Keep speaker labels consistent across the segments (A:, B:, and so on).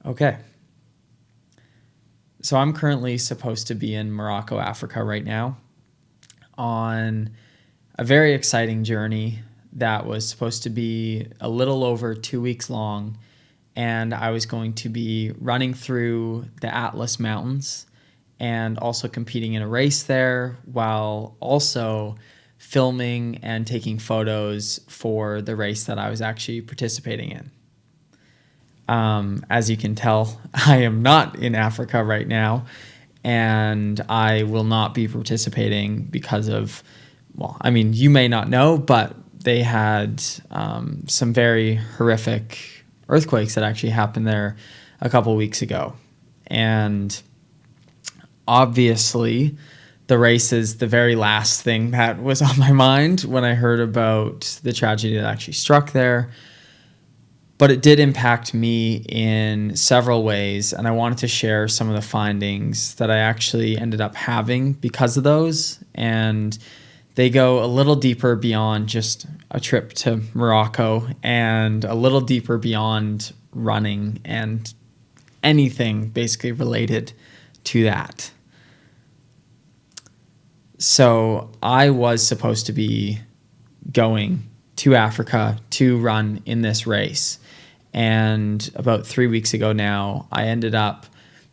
A: Okay. So I'm currently supposed to be in Morocco, Africa right now on a very exciting journey that was supposed to be a little over 2 weeks long. And I was going to be running through the Atlas Mountains and also competing in a race there while also filming and taking photos for the race that I was actually participating in. As you can tell, I am not in Africa right now, and I will not be participating because of, well, I mean, you may not know, but they had some very horrific earthquakes that actually happened there a couple weeks ago. And obviously, the race is the very last thing that was on my mind when I heard about the tragedy that actually struck there. But it did impact me in several ways, and I wanted to share some of the findings that I actually ended up having because of those. And they go a little deeper beyond just a trip to Morocco and a little deeper beyond running and anything basically related to that. So I was supposed to be going to Africa to run in this race. And about 3 weeks ago now, I ended up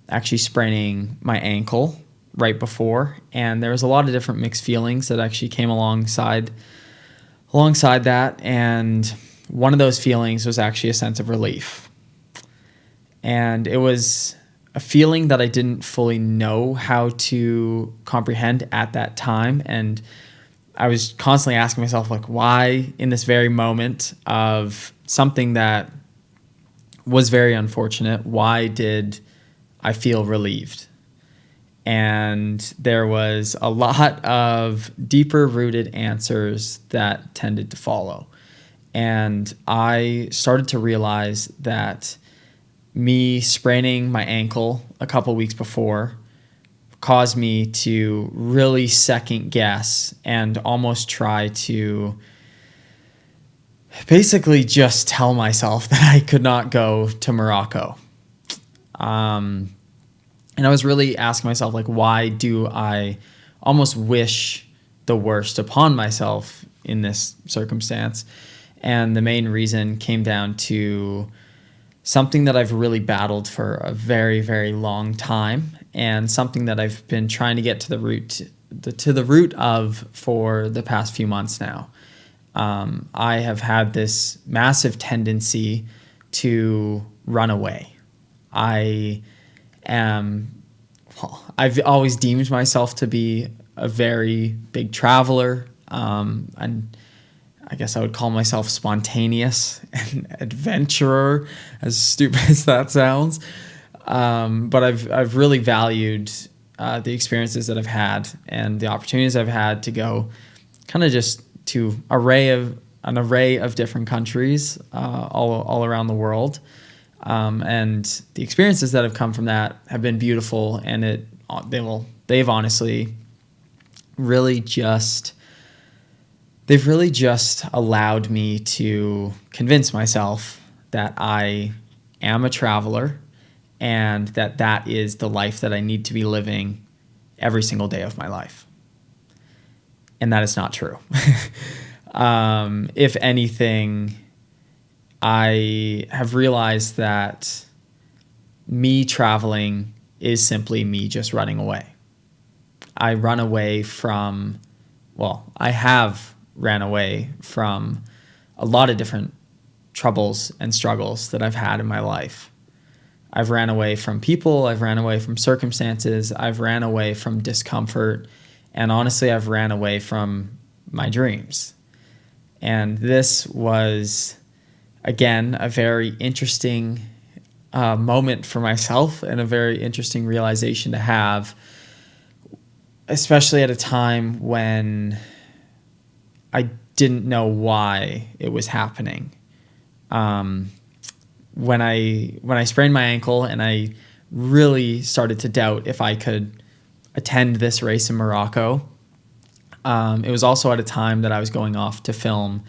A: actually spraining my ankle right before. And there was a lot of different mixed feelings that actually came alongside that. And one of those feelings was actually a sense of relief. And it was a feeling that I didn't fully know how to comprehend at that time. And I was constantly asking myself, like, why in this very moment of something that was very unfortunate, why did I feel relieved? And there was a lot of deeper rooted answers that tended to follow. And I started to realize that me spraining my ankle a couple weeks before caused me to really second guess and almost try to basically just tell myself that I could not go to Morocco. And I was really asking myself, like, why do I almost wish the worst upon myself in this circumstance? And the main reason came down to something that I've really battled for a very, very long time, and something that I've been trying to get to the root of for the past few months now. I have had this massive tendency to run away. I've always deemed myself to be a very big traveler, and I guess I would call myself spontaneous and adventurer, as stupid as that sounds. But I've really valued the experiences that I've had and the opportunities I've had to go kind of just to an array of different countries all around the world. And the experiences that have come from that have been beautiful, and they've honestly they've really just allowed me to convince myself that I am a traveler and that is the life that I need to be living every single day of my life. And that is not true. If anything, I have realized that me traveling is simply me just running away. I have ran away from a lot of different troubles and struggles that I've had in my life. I've ran away from people, I've ran away from circumstances, I've ran away from discomfort, and honestly, I've ran away from my dreams. And this was, again, a very interesting moment for myself and a very interesting realization to have, especially at a time when I didn't know why it was happening. When I sprained my ankle and I really started to doubt if I could attend this race in Morocco, it was also at a time that I was going off to film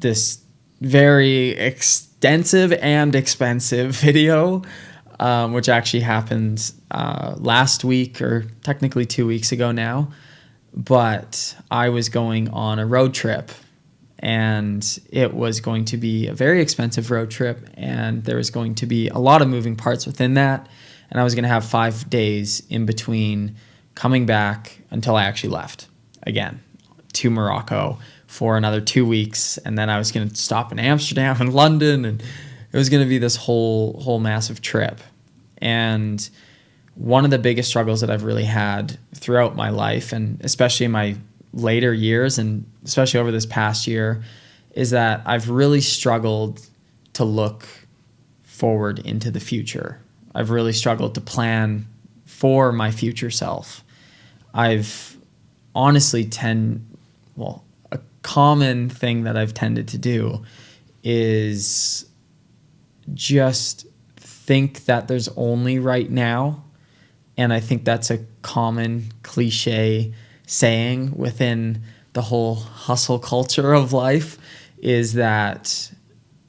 A: this very extensive and expensive video, which actually happened last week, or technically 2 weeks ago now. But I was going on a road trip, and it was going to be a very expensive road trip, and there was going to be a lot of moving parts within that. And I was going to have 5 days in between coming back until I actually left again to Morocco for another 2 weeks. And then I was going to stop in Amsterdam and London, and it was going to be this whole massive trip. And one of the biggest struggles that I've really had throughout my life, and especially in my later years, and especially over this past year, is that I've really struggled to look forward into the future. I've really struggled to plan for my future self. I've honestly a common thing that I've tended to do is just think that there's only right now. And I think that's a common cliche saying within the whole hustle culture of life, is that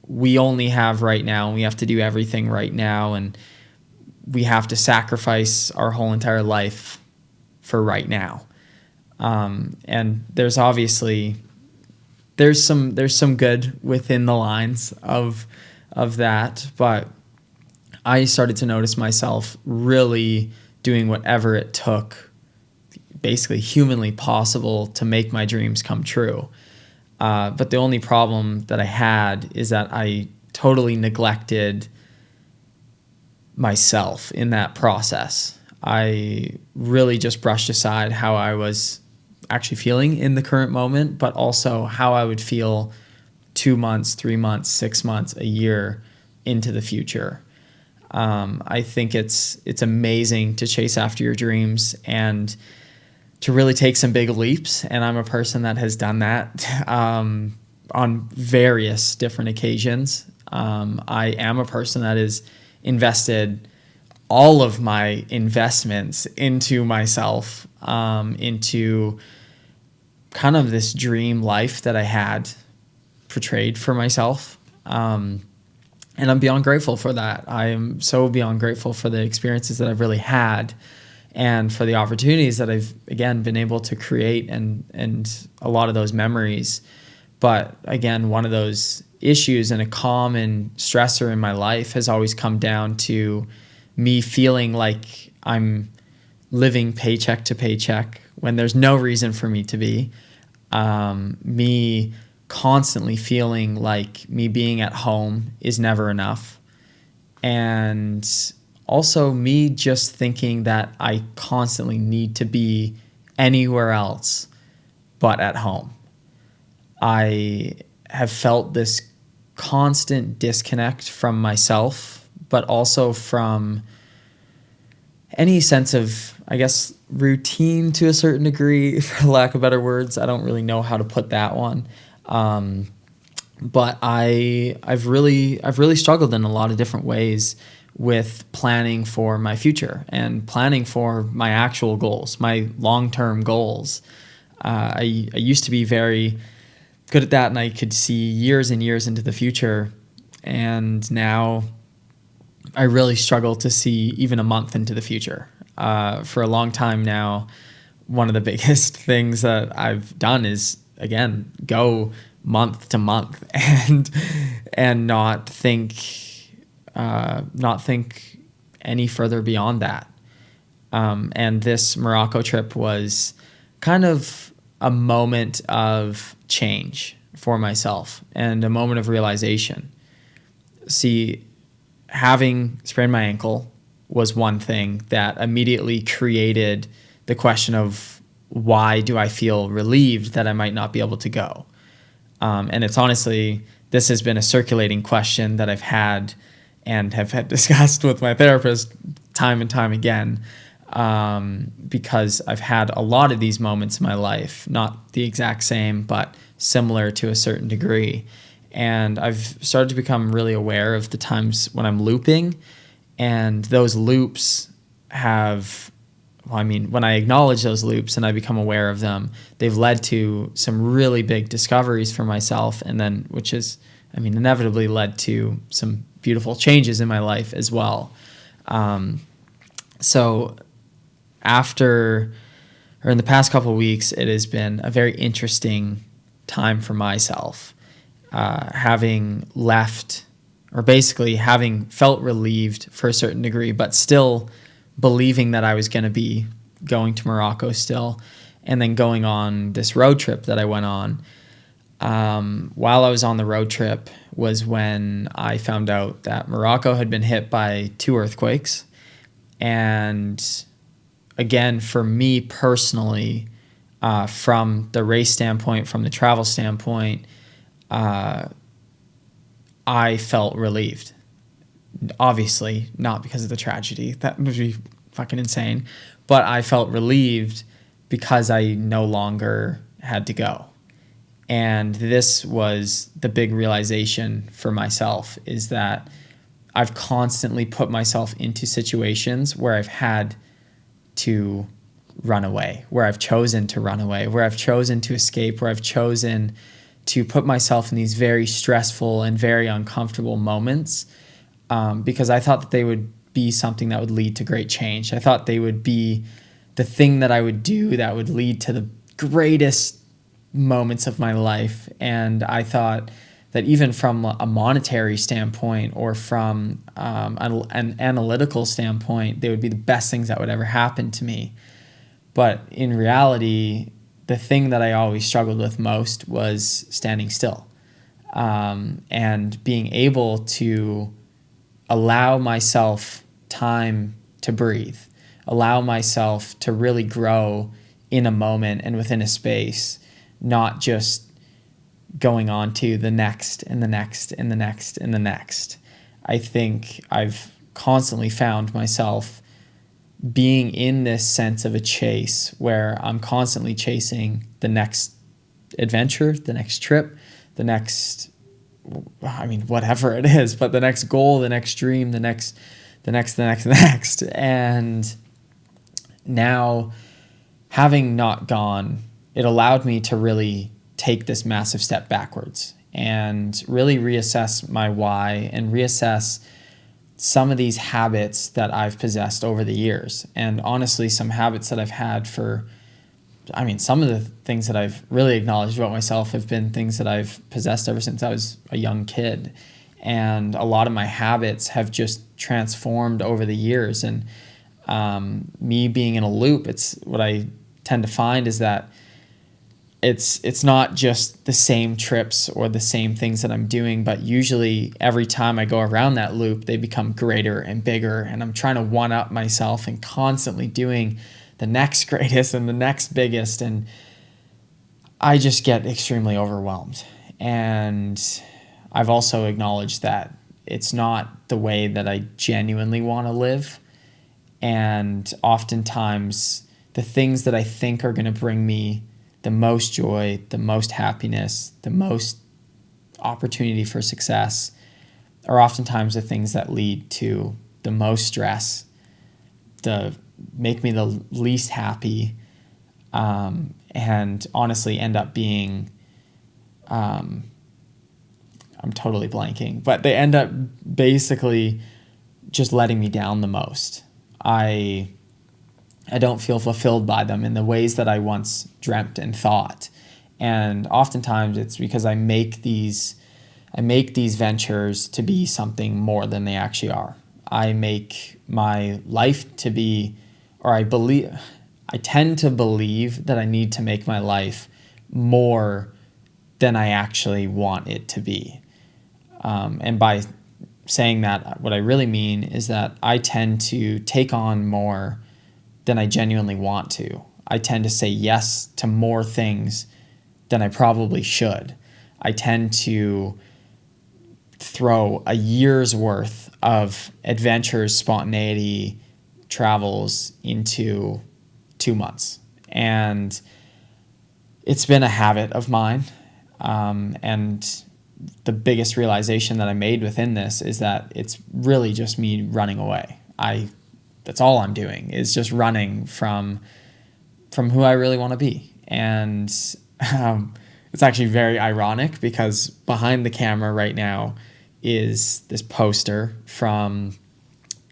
A: we only have right now, and we have to do everything right now, and we have to sacrifice our whole entire life for right now. And there's obviously there's some good within the lines of that, but I started to notice myself really doing whatever it took, basically humanly possible, to make my dreams come true. But the only problem that I had is that I totally neglected myself in that process. I really just brushed aside how I was actually feeling in the current moment, but also how I would feel 2 months, 3 months, 6 months, a year into the future. I think it's amazing to chase after your dreams and to really take some big leaps. And I'm a person that has done that on various different occasions. I am a person that has invested all of my investments into myself, into kind of this dream life that I had portrayed for myself. And I'm beyond grateful for that. I am so beyond grateful for the experiences that I've really had, and for the opportunities that I've, again, been able to create, and a lot of those memories. But again, one of those issues and a common stressor in my life has always come down to me feeling like I'm living paycheck to paycheck when there's no reason for me to be. Me constantly feeling like me being at home is never enough. And also me just thinking that I constantly need to be anywhere else but at home. I have felt this constant disconnect from myself, but also from any sense of, I guess, routine to a certain degree, for lack of better words. I don't really know how to put that one. But I've really struggled in a lot of different ways with planning for my future and planning for my actual goals, my long-term goals. I used to be very good at that, and I could see years and years into the future. And now I really struggle to see even a month into the future. For a long time now, one of the biggest things that I've done is, again, go month to month and not think any further beyond that. And this Morocco trip was kind of a moment of change for myself and a moment of realization. See, having sprained my ankle was one thing that immediately created the question of, why do I feel relieved that I might not be able to go? And it's honestly, this has been a circulating question that I've had and have had discussed with my therapist time and time again, because I've had a lot of these moments in my life, not the exact same, but similar to a certain degree. And I've started to become really aware of the times when I'm looping, and those loops have, when I acknowledge those loops and I become aware of them, they've led to some really big discoveries for myself, and then, which is inevitably led to some beautiful changes in my life as well. So after, or in the past couple of weeks, it has been a very interesting time for myself, having left, or basically having felt relieved for a certain degree, but still believing that I was going to be going to Morocco still, and then going on this road trip that I went on. While I was on the road trip was when I found out that Morocco had been hit by 2 earthquakes. And again, for me personally, from the race standpoint, from the travel standpoint, I felt relieved. Obviously, not because of the tragedy. That would be fucking insane. But I felt relieved because I no longer had to go. And this was the big realization for myself, is that I've constantly put myself into situations where I've had to run away, where I've chosen to run away, where I've chosen to escape, where I've chosen to put myself in these very stressful and very uncomfortable moments, because I thought that they would be something that would lead to great change. I thought they would be the thing that I would do that would lead to the greatest moments of my life. And I thought that even from a monetary standpoint, or from an analytical standpoint, they would be the best things that would ever happen to me. But in reality, the thing that I always struggled with most was standing still, and being able to allow myself time to breathe, allow myself to really grow in a moment and within a space, not just going on to the next and the next and the next and the next. I think I've constantly found myself being in this sense of a chase where I'm constantly chasing the next adventure, the next trip, the next, whatever it is, but the next goal, the next dream, the next. And now, having not gone, it allowed me to really take this massive step backwards and really reassess my why and reassess some of these habits that I've possessed over the years. And honestly, some habits that I've had some of the things that I've really acknowledged about myself have been things that I've possessed ever since I was a young kid. And a lot of my habits have just transformed over the years. And me being in a loop, it's what I tend to find is that it's not just the same trips or the same things that I'm doing, but usually every time I go around that loop, they become greater and bigger, and I'm trying to one up myself and constantly doing the next greatest and the next biggest, and I just get extremely overwhelmed. And I've also acknowledged that it's not the way that I genuinely want to live, and oftentimes the things that I think are going to bring me the most joy, the most happiness, the most opportunity for success are oftentimes the things that lead to the most stress, make me the least happy, and honestly end up being, I'm totally blanking, but they end up basically just letting me down the most. I don't feel fulfilled by them in the ways that I once dreamt and thought. And oftentimes it's because I make these ventures to be something more than they actually are. I make my life to be, or I tend to believe that I need to make my life more than I actually want it to be. And by saying that, what I really mean is that I tend to take on more than I genuinely want to. I tend to say yes to more things than I probably should. I tend to throw a year's worth of adventures, spontaneity, travels into 2 months. And it's been a habit of mine. And the biggest realization that I made within this is that it's really just me running away. That's all I'm doing, is just running from who I really want to be. And it's actually very ironic because behind the camera right now is this poster from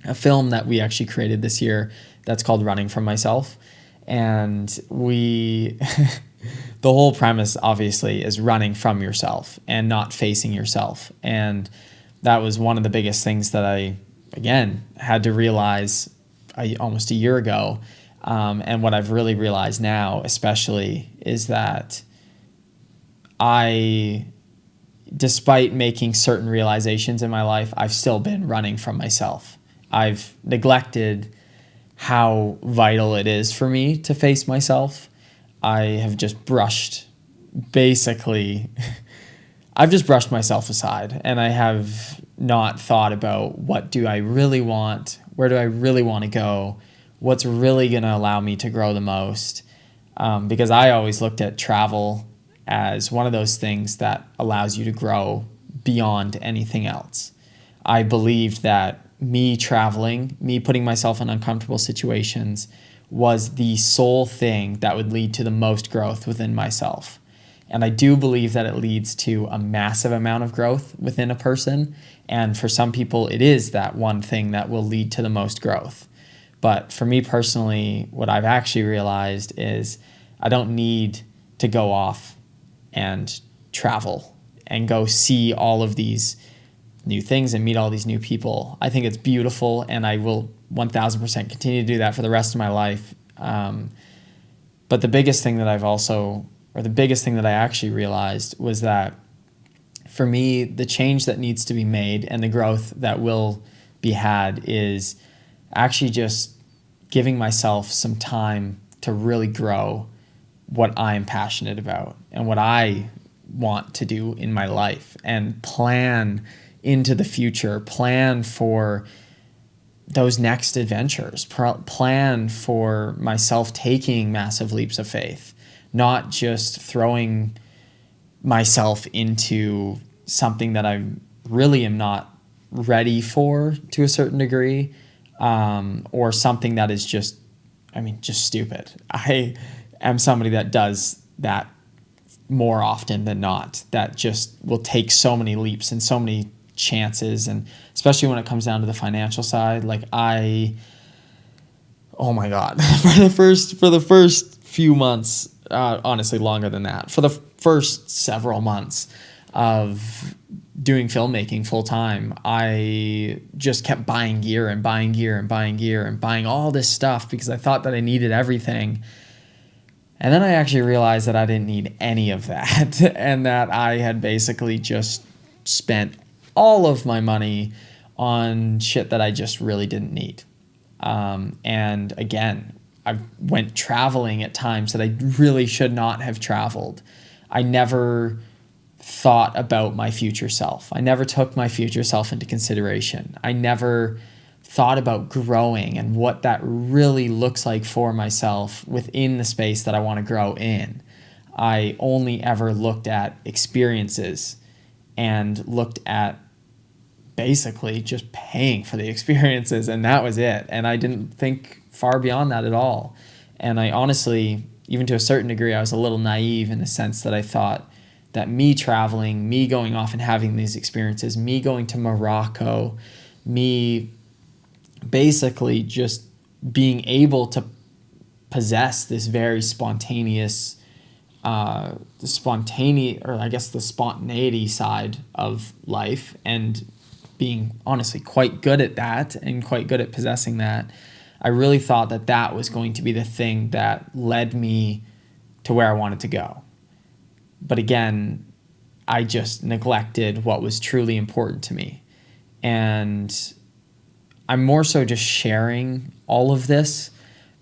A: a film that we actually created this year that's called Running From Myself. And we, the whole premise obviously is running from yourself and not facing yourself. And that was one of the biggest things that I, again, had to realize almost a year ago. And what I've really realized now, especially, is that despite making certain realizations in my life, I've still been running from myself. I've neglected how vital it is for me to face myself. I have just I've just brushed myself aside, and I have not thought about what do I really want, where do I really want to go, what's really going to allow me to grow the most. Because I always looked at travel as one of those things that allows you to grow beyond anything else. I believed that me traveling, me putting myself in uncomfortable situations was the sole thing that would lead to the most growth within myself. And I do believe that it leads to a massive amount of growth within a person. And for some people, it is that one thing that will lead to the most growth. But for me personally, what I've actually realized is I don't need to go off and travel and go see all of these new things and meet all these new people. I think it's beautiful, and I will 1000% continue to do that for the rest of my life. But the biggest thing that the biggest thing that I actually realized was that for me, the change that needs to be made and the growth that will be had is actually just giving myself some time to really grow what I'm passionate about and what I want to do in my life, and plan into the future, plan for those next adventures, plan for myself taking massive leaps of faith, not just throwing myself into something that I really am not ready for to a certain degree, or something that is just stupid. I am somebody that does that more often than not, that just will take so many leaps and so many chances, and especially when it comes down to the financial side, oh my God, for the first few months, honestly longer than that, for the first several months of doing filmmaking full time, I just kept buying gear and buying gear and buying gear and buying all this stuff because I thought that I needed everything. And then I actually realized that I didn't need any of that and that I had basically just spent all of my money on shit that I just really didn't need. And again, I went traveling at times that I really should not have traveled. I never thought about my future self. I never took my future self into consideration. I never thought about growing and what that really looks like for myself within the space that I want to grow in. I only ever looked at experiences and looked at basically just paying for the experiences, and that was it. And I didn't think far beyond that at all. And I honestly, even to a certain degree, I was a little naive in the sense that I thought that me traveling, me going off and having these experiences, me going to Morocco, me basically just being able to possess this very spontaneous, the spontaneity side of life, and being honestly quite good at that and quite good at possessing that. I really thought that that was going to be the thing that led me to where I wanted to go. But again, I just neglected what was truly important to me. And I'm more so just sharing all of this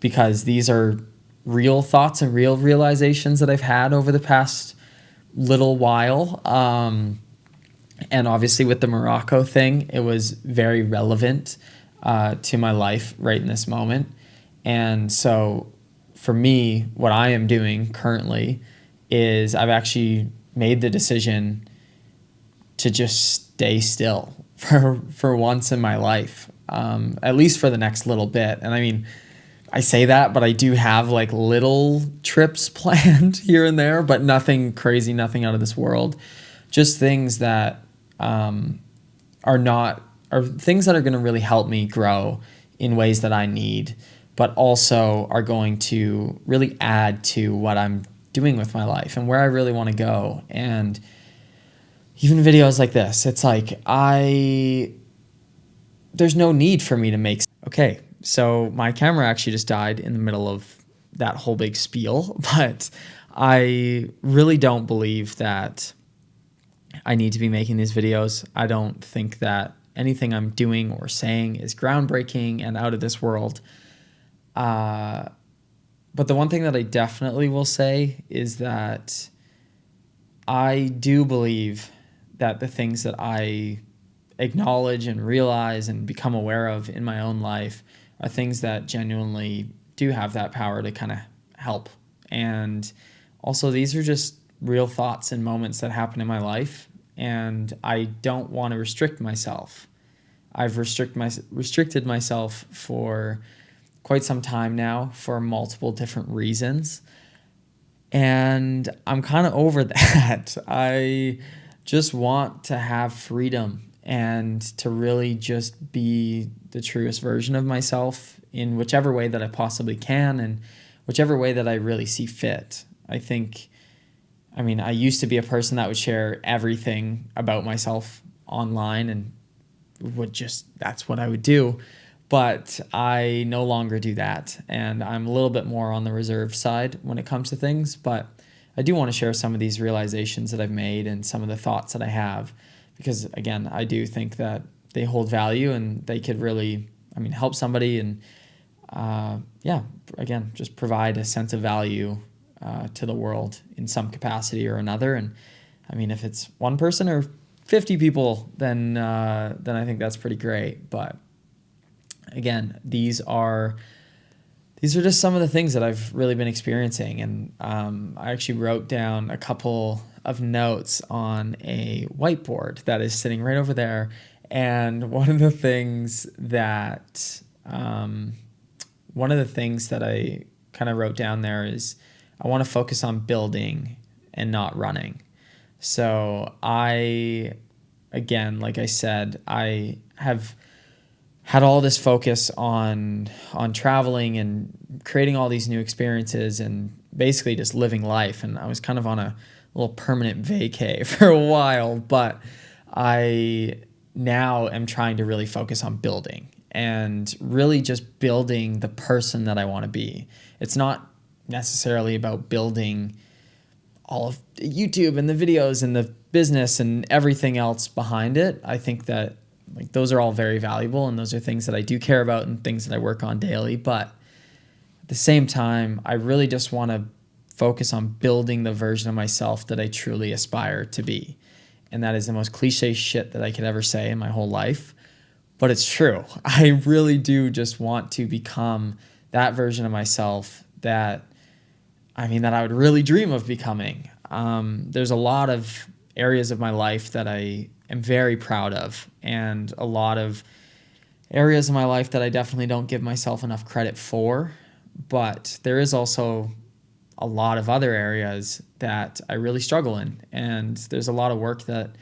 A: because these are real thoughts and real realizations that I've had over the past little while. And obviously with the Morocco thing, it was very relevant to my life right in this moment. And so for me, what I am doing currently is I've actually made the decision to just stay still for once in my life, at least for the next little bit. And I mean, I say that, but I do have like little trips planned here and there, but nothing crazy, nothing out of this world. Just things that are things that are going to really help me grow in ways that I need, but also are going to really add to what I'm doing with my life and where I really want to go. And even videos like this, it's like there's no need for me to make. Okay, so my camera actually just died in the middle of that whole big spiel, but I really don't believe that I need to be making these videos. I don't think that anything I'm doing or saying is groundbreaking and out of this world. But the one thing that I definitely will say is that I do believe that the things that I acknowledge and realize and become aware of in my own life are things that genuinely do have that power to kind of help. And also, these are just real thoughts and moments that happen in my life, and I don't want to restrict myself. I've restricted myself for quite some time now for multiple different reasons, and I'm kind of over that. I just want to have freedom and to really just be the truest version of myself in whichever way that I possibly can and whichever way that I really see fit. I used to be a person that would share everything about myself online and that's what I would do. But I no longer do that. And I'm a little bit more on the reserved side when it comes to things. But I do want to share some of these realizations that I've made and some of the thoughts that I have. Because again, I do think that they hold value and they could really, help somebody and, again, just provide a sense of value to the world in some capacity or another. And if it's one person or 50 people, then I think that's pretty great. But again, these are just some of the things that I've really been experiencing. And I actually wrote down a couple of notes on a whiteboard that is sitting right over there. And one of the things that I kind of wrote down there is I want to focus on building and not running. So again, like I said, I have had all this focus on traveling and creating all these new experiences and basically just living life. And I was kind of on a little permanent vacay for a while, but I now am trying to really focus on building and really just building the person that I want to be. It's not necessarily about building all of YouTube and the videos and the business and everything else behind it. I think that those are all very valuable and those are things that I do care about and things that I work on daily. But at the same time, I really just want to focus on building the version of myself that I truly aspire to be. And that is the most cliche shit that I could ever say in my whole life. But it's true. I really do just want to become that version of myself that I would really dream of becoming. There's a lot of areas of my life that I am very proud of, and a lot of areas of my life that I definitely don't give myself enough credit for. But there is also a lot of other areas that I really struggle in, and there's a lot of work that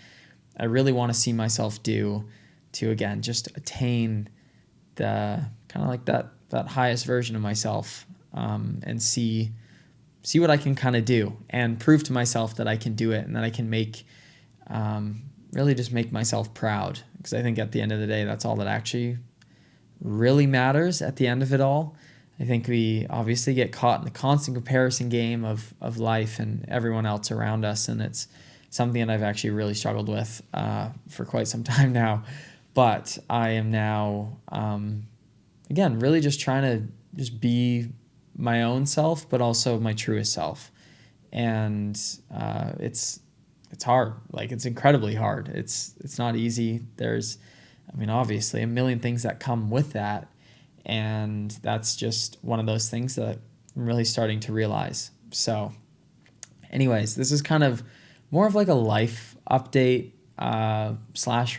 A: I really want to see myself do to, again, just attain the kind of like that highest version of myself, and see what I can kind of do and prove to myself that I can do it and that I can really just make myself proud. Because I think at the end of the day, that's all that actually really matters at the end of it all. I think we obviously get caught in the constant comparison game of life and everyone else around us. And it's something that I've actually really struggled with for quite some time now. But I am now, again, really just trying to just be my own self, but also my truest self. And it's hard. It's incredibly hard. It's not easy. There's, obviously a million things that come with that. And that's just one of those things that I'm really starting to realize. So anyways, this is kind of more of like a life update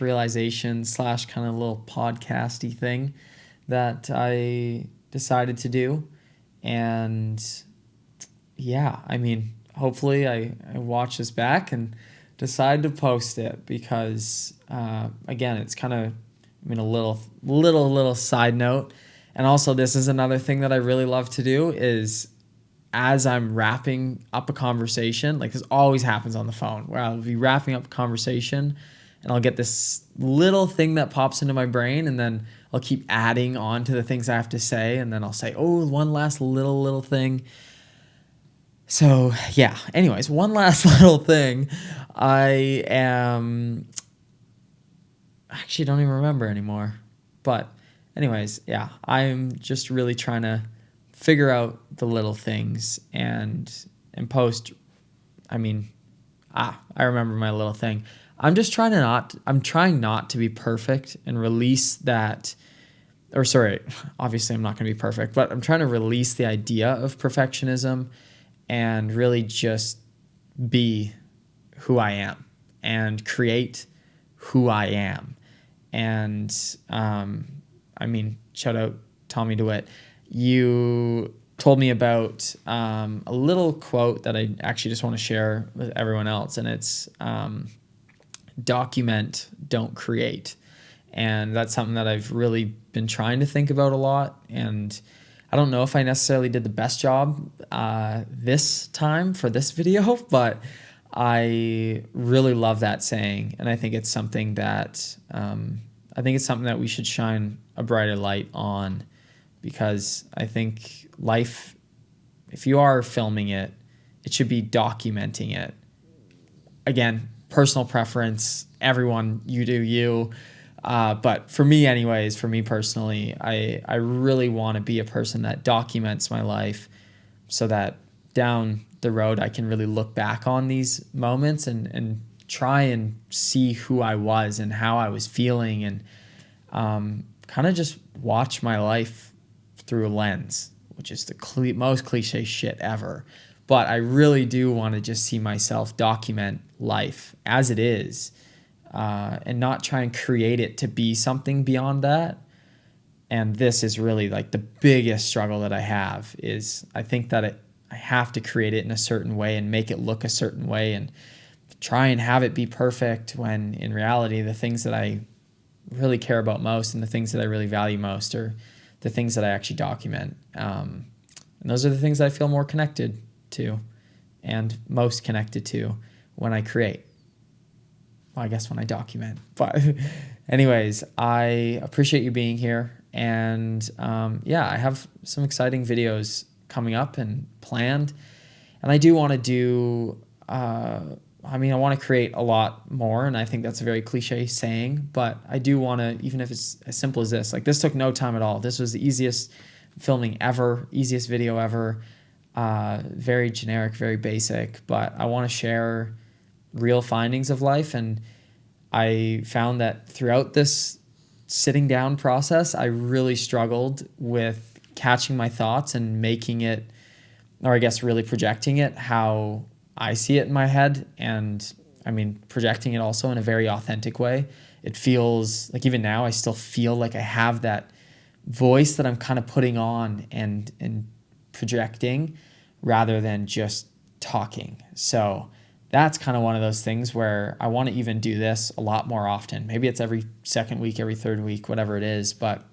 A: / realization / kind of little podcasty thing that I decided to do. And yeah, I mean, hopefully I watch this back and decide to post it because, again, it's kind of, I mean, a little side note. And also, this is another thing that I really love to do is as I'm wrapping up a conversation, like this always happens on the phone where I'll be wrapping up a conversation and I'll get this little thing that pops into my brain, and then I'll keep adding on to the things I have to say, and then I'll say, oh, one last little thing. So yeah, anyways, one last little thing. I am actually don't even remember anymore. But anyways, yeah, I'm just really trying to figure out the little things and post. I mean, I remember my little thing. I'm trying not to be perfect and release that, or sorry, obviously I'm not going to be perfect, but I'm trying to release the idea of perfectionism and really just be who I am and create who I am. And I mean, shout out Tommy DeWitt. You told me about a little quote that I actually just want to share with everyone else, and it's document, don't create. And that's something that I've really been trying to think about a lot. And I don't know if I necessarily did the best job this time for this video, but I really love that saying. And I think it's something that we should shine a brighter light on, because I think life, if you are filming it, it should be documenting it. Again, personal preference, everyone, you do you. But for me anyways, for me personally, I really want to be a person that documents my life so that down the road I can really look back on these moments and try and see who I was and how I was feeling, and kind of just watch my life through a lens, which is the most cliche shit ever. But I really do want to just see myself document life as it is, and not try and create it to be something beyond that. And this is really like the biggest struggle that I have, is I think that I have to create it in a certain way and make it look a certain way and try and have it be perfect, when in reality the things that I really care about most and the things that I really value most are the things that I actually document. And those are the things that I feel more connected to and most connected to when I create. Well, I guess when I document. But anyways, I appreciate you being here. And yeah, I have some exciting videos coming up and planned. And I do want to do, I want to create a lot more. And I think that's a very cliche saying, but I do want to, even if it's as simple as this, like this took no time at all. This was the easiest filming ever, easiest video ever. Very generic, very basic, but I want to share real findings of life. And I found that throughout this sitting down process, I really struggled with catching my thoughts and making it, or I guess really projecting it how I see it in my head. And I mean, projecting it also in a very authentic way. It feels like even now I still feel like I have that voice that I'm kind of putting on and projecting rather than just talking. So that's kind of one of those things where I want to even do this a lot more often. Maybe it's every second week, every third week, whatever it is, but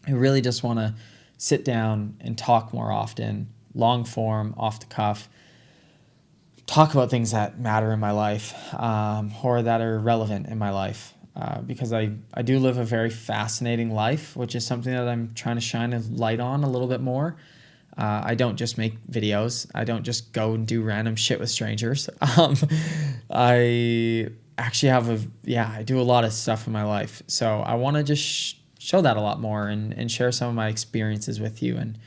A: I really just want to sit down and talk more often, long form, off the cuff, talk about things that matter in my life, or that are relevant in my life. Because I do live a very fascinating life, which is something that I'm trying to shine a light on a little bit more. I don't just make videos. I don't just go and do random shit with strangers. I actually I do a lot of stuff in my life. So I want to just show that a lot more and share some of my experiences with you and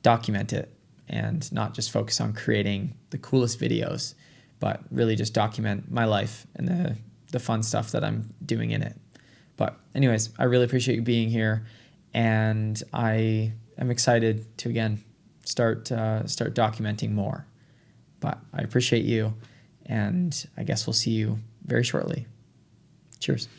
A: document it, and not just focus on creating the coolest videos, but really just document my life and the fun stuff that I'm doing in it. But anyways, I really appreciate you being here, and I am excited to again start documenting more. But I appreciate you, and I guess we'll see you very shortly. Cheers.